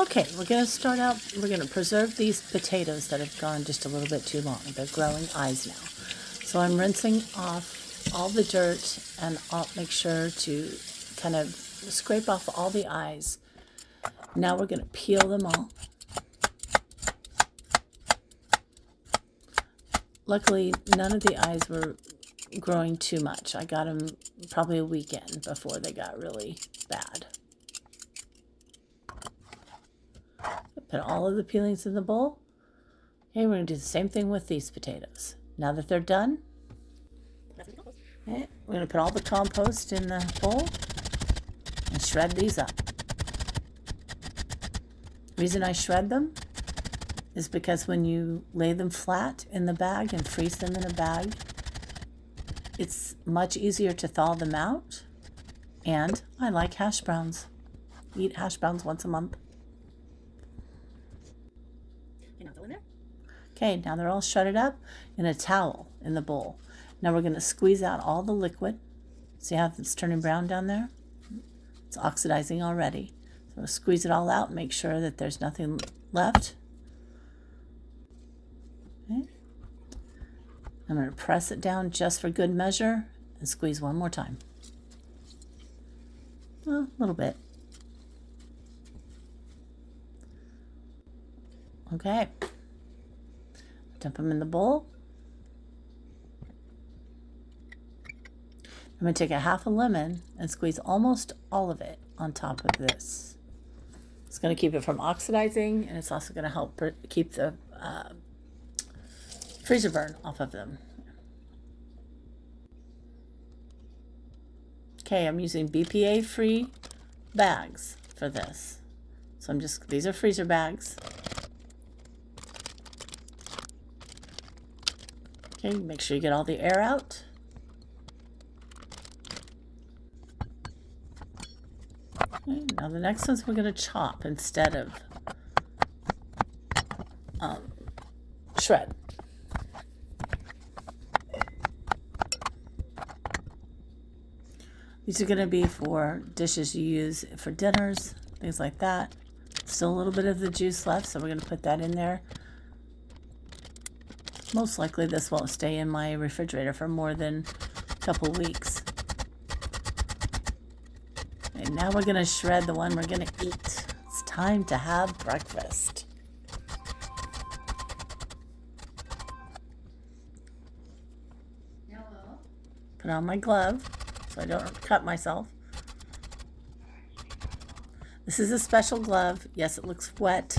Okay, we're going to start out, we're going to preserve these potatoes that have gone just a little bit too long. They're growing eyes now. So I'm rinsing off all the dirt, and I'll make sure to kind of scrape off all the eyes. Now we're going to peel them all. Luckily, none of the eyes were growing too much. I got them probably a weekend before they got really bad. Put all of the peelings in the bowl. Okay, we're going to do the same thing with these potatoes. Now that they're done, okay, we're going to put all the compost in the bowl and shred these up. The reason I shred them is because when you lay them flat in the bag and freeze them in a bag, it's much easier to thaw them out. And I like hash browns. Eat hash browns once a month. Okay, now they're all shredded up in a towel in the bowl. Now we're going to squeeze out all the liquid. See how it's turning brown down there? It's oxidizing already. So we'll squeeze it all out and make sure that there's nothing left. Okay. I'm going to press it down just for good measure and squeeze one more time. Well, a little bit. Okay. Dump them in the bowl. I'm going to take a half a lemon and squeeze almost all of it on top of this. It's going to keep it from oxidizing, and it's also going to help keep the freezer burn off of them. Okay, I'm using BPA-free bags for this. So these are freezer bags. Okay, make sure you get all the air out. Okay, now the next ones we're going to chop instead of shred. These are going to be for dishes you use for dinners, things like that. Still a little bit of the juice left, so we're going to put that in there. Most likely this won't stay in my refrigerator for more than a couple weeks. And now we're going to shred the one we're going to eat. It's time to have breakfast. Hello. Put on my glove so I don't cut myself. This is a special glove. Yes, it looks wet.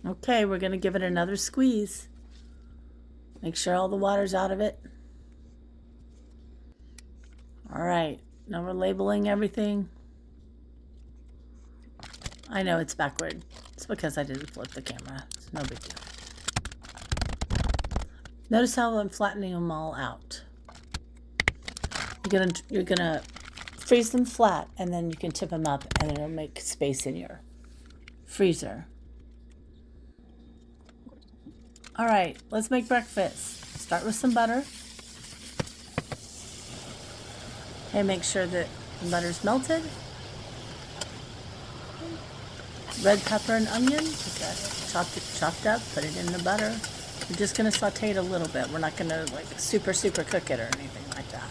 Okay, we're going to give it another squeeze. Make sure all the water's out of it. All right, now we're labeling everything. I know it's backward. It's because I didn't flip the camera. It's no big deal. Notice how I'm flattening them all out. You're gonna freeze them flat, and then you can tip them up, and it'll make space in your freezer. All right, let's make breakfast. Start with some butter. Okay, make sure that the butter's melted. Red pepper and onion, chopped up, put it in the butter. We're just gonna saute it a little bit. We're not gonna like super cook it or anything like that.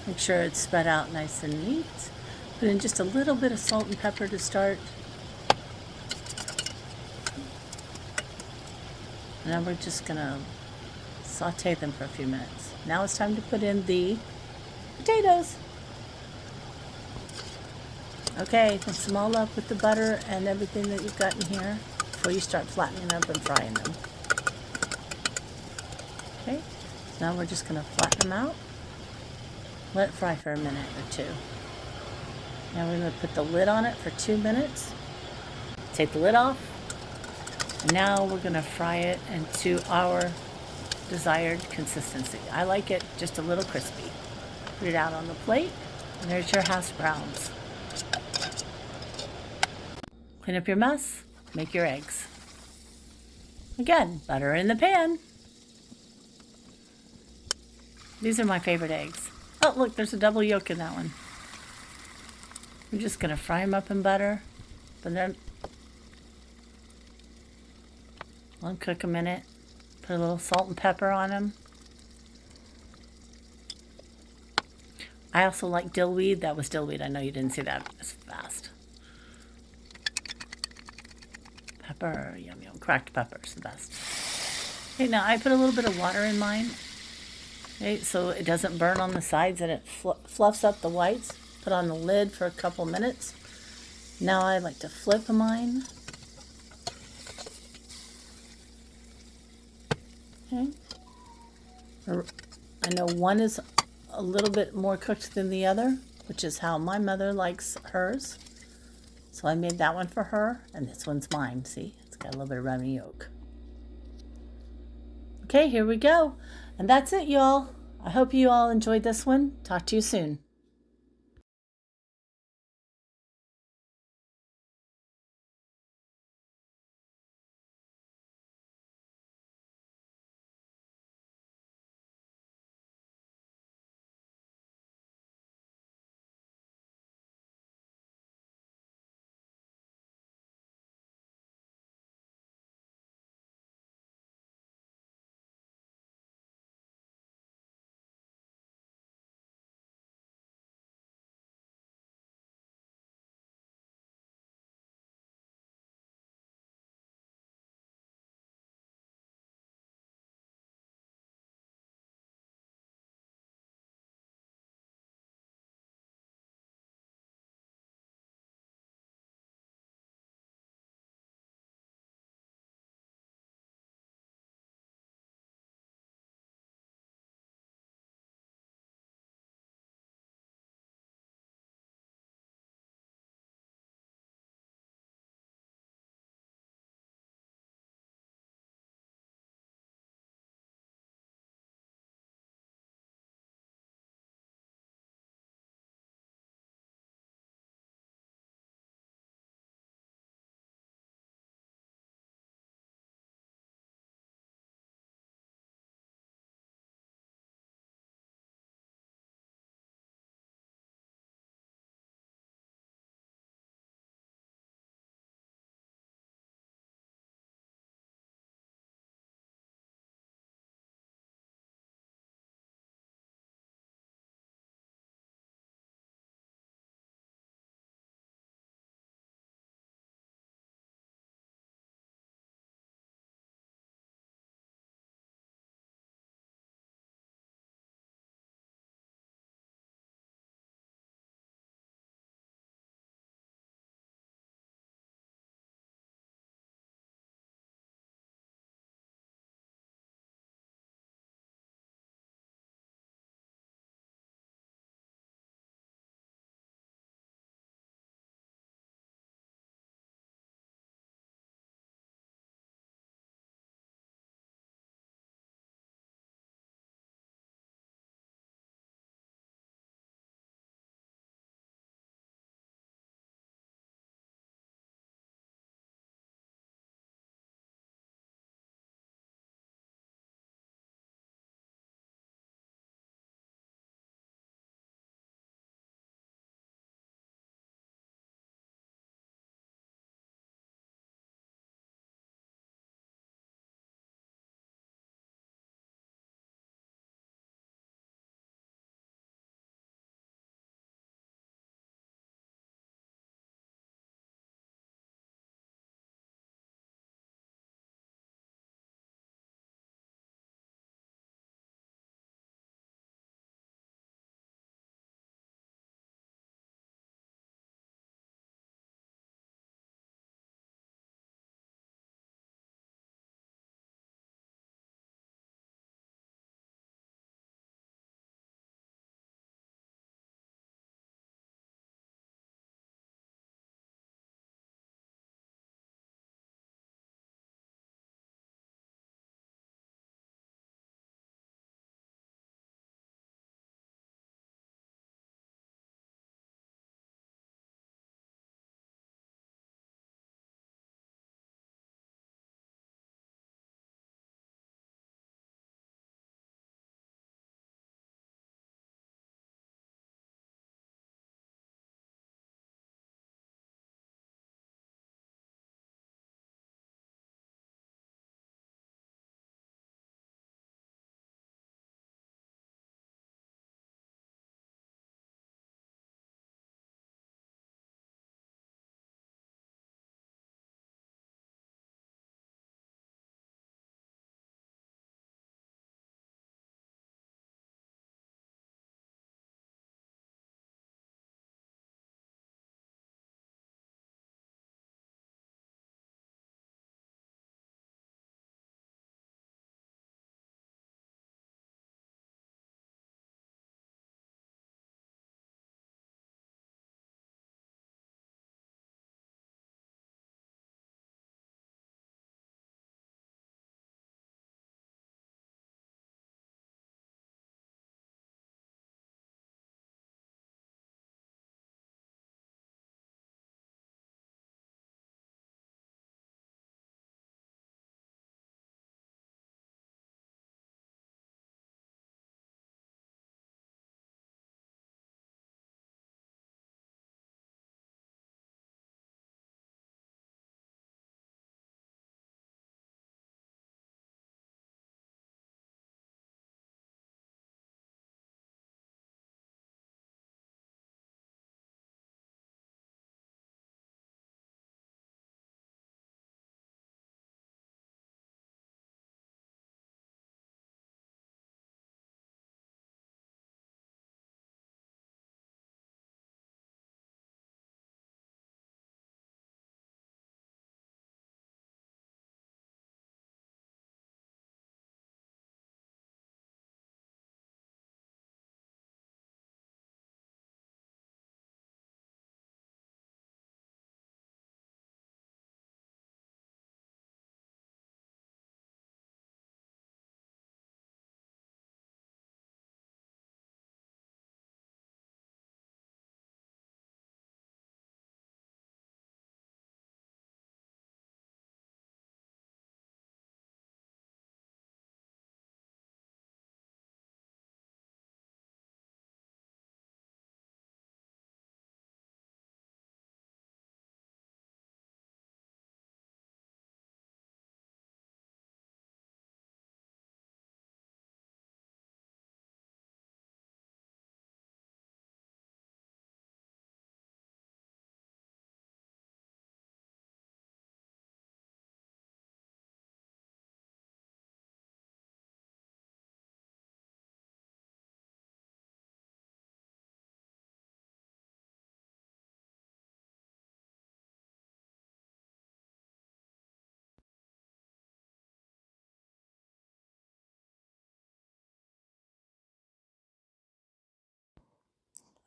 Make sure it's spread out nice and neat. Put in just a little bit of salt and pepper to start. And now we're just gonna saute them for a few minutes. Now it's time to put in the potatoes. Okay, mix them all up with the butter and everything that you've got in here before you start flattening up and frying them. Okay, so now we're just gonna flatten them out. Let it fry for a minute or two. Now we're gonna put the lid on it for 2 minutes. Take the lid off. And now we're gonna fry it into our desired consistency. I like it just a little crispy. Put it out on the plate, and there's your hash browns. Clean up your mess, make your eggs. Again, butter in the pan. These are my favorite eggs. Oh, look, there's a double yolk in that one. We're just going to fry them up in butter, but then let them cook a minute. Put a little salt and pepper on them. I also like dill weed. That was dill weed. I know you didn't see that as fast. Pepper, yum yum. Cracked pepper's the best. Okay, now I put a little bit of water in mine. Okay, so it doesn't burn on the sides and it fluffs up the whites. Put on the lid for a couple minutes. Now I like to flip mine. Okay. I know one is a little bit more cooked than the other, which is how my mother likes hers. So I made that one for her, and this one's mine. See, it's got a little bit of runny yolk. Okay, here we go. And that's it, y'all. I hope you all enjoyed this one. Talk to you soon.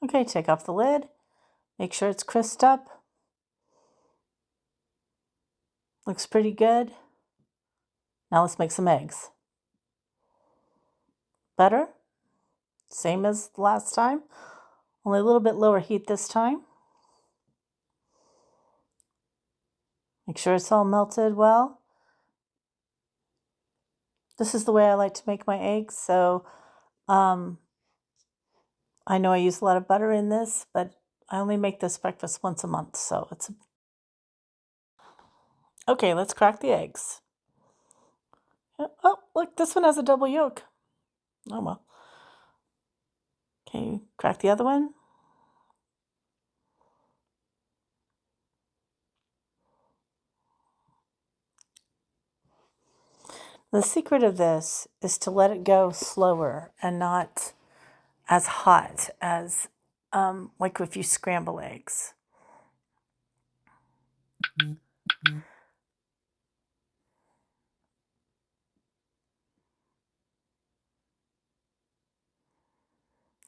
Okay, take off the lid. Make sure it's crisped up. Looks pretty good. Now let's make some eggs. Butter, same as last time, only a little bit lower heat this time. Make sure it's all melted well. This is the way I like to make my eggs, so I know I use a lot of butter in this, but I only make this breakfast once a month, so it's... Okay, let's crack the eggs. Oh, look, this one has a double yolk. Oh, well. Okay, crack the other one. The secret of this is to let it go slower and not as hot as like if you scramble eggs.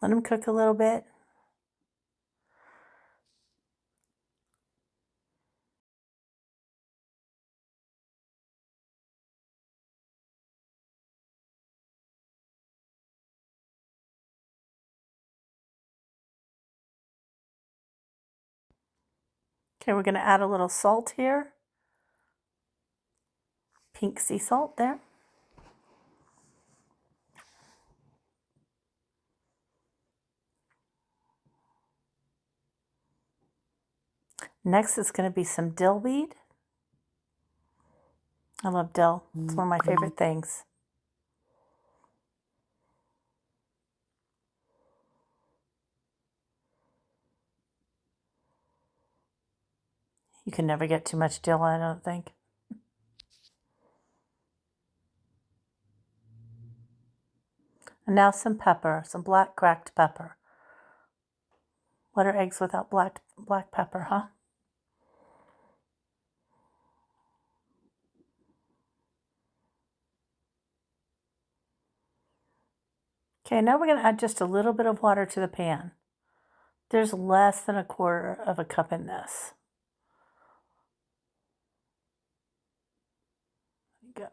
Let them cook a little bit. Okay, we're going to add a little salt here. Pink sea salt there. Next is going to be some dill weed. I love dill. It's one of my favorite things. You can never get too much dill, I don't think. And now some pepper, some black cracked pepper. What are eggs without black pepper, huh? Okay, now we're going to add just a little bit of water to the pan. There's less than 1/4 of a cup in this. There you go.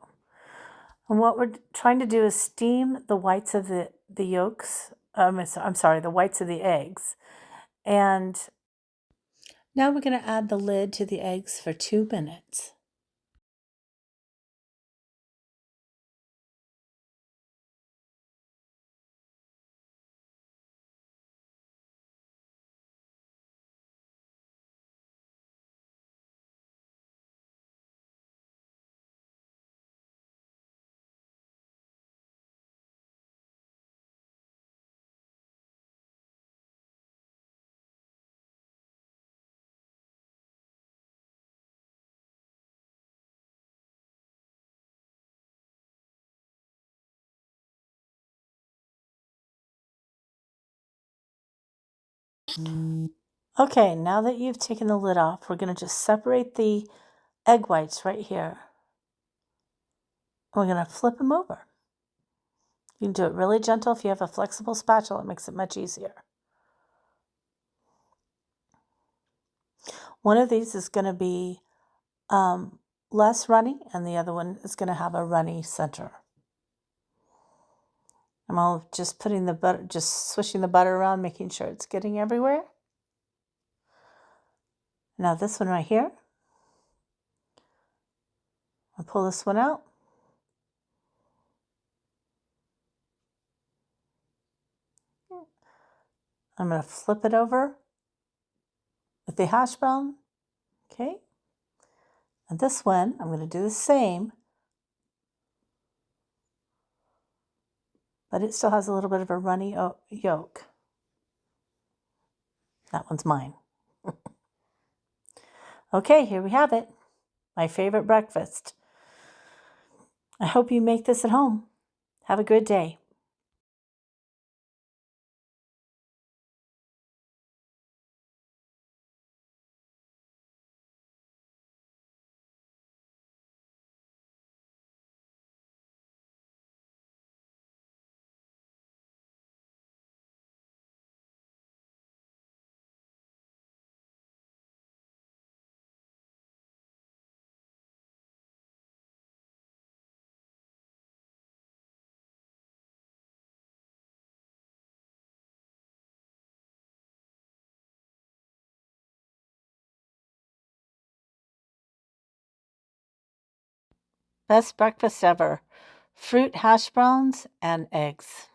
And what we're trying to do is steam the whites of the yolks. I'm sorry, the whites of the eggs. And now we're going to add the lid to the eggs for 2 minutes. Okay, now that you've taken the lid off, we're going to just separate the egg whites right here. We're going to flip them over. You can do it really gentle. If you have a flexible spatula, it makes it much easier. One of these is going to be less runny, and the other one is going to have a runny center. I'm all just putting the butter, just swishing the butter around, making sure it's getting everywhere. Now this one right here, I'll pull this one out. I'm going to flip it over with the hash brown. Okay. And this one, I'm going to do the same, but it still has a little bit of a runny yolk. That one's mine. Okay, here we have it. My favorite breakfast. I hope you make this at home. Have a good day. Best breakfast ever. Fruit hash browns and eggs.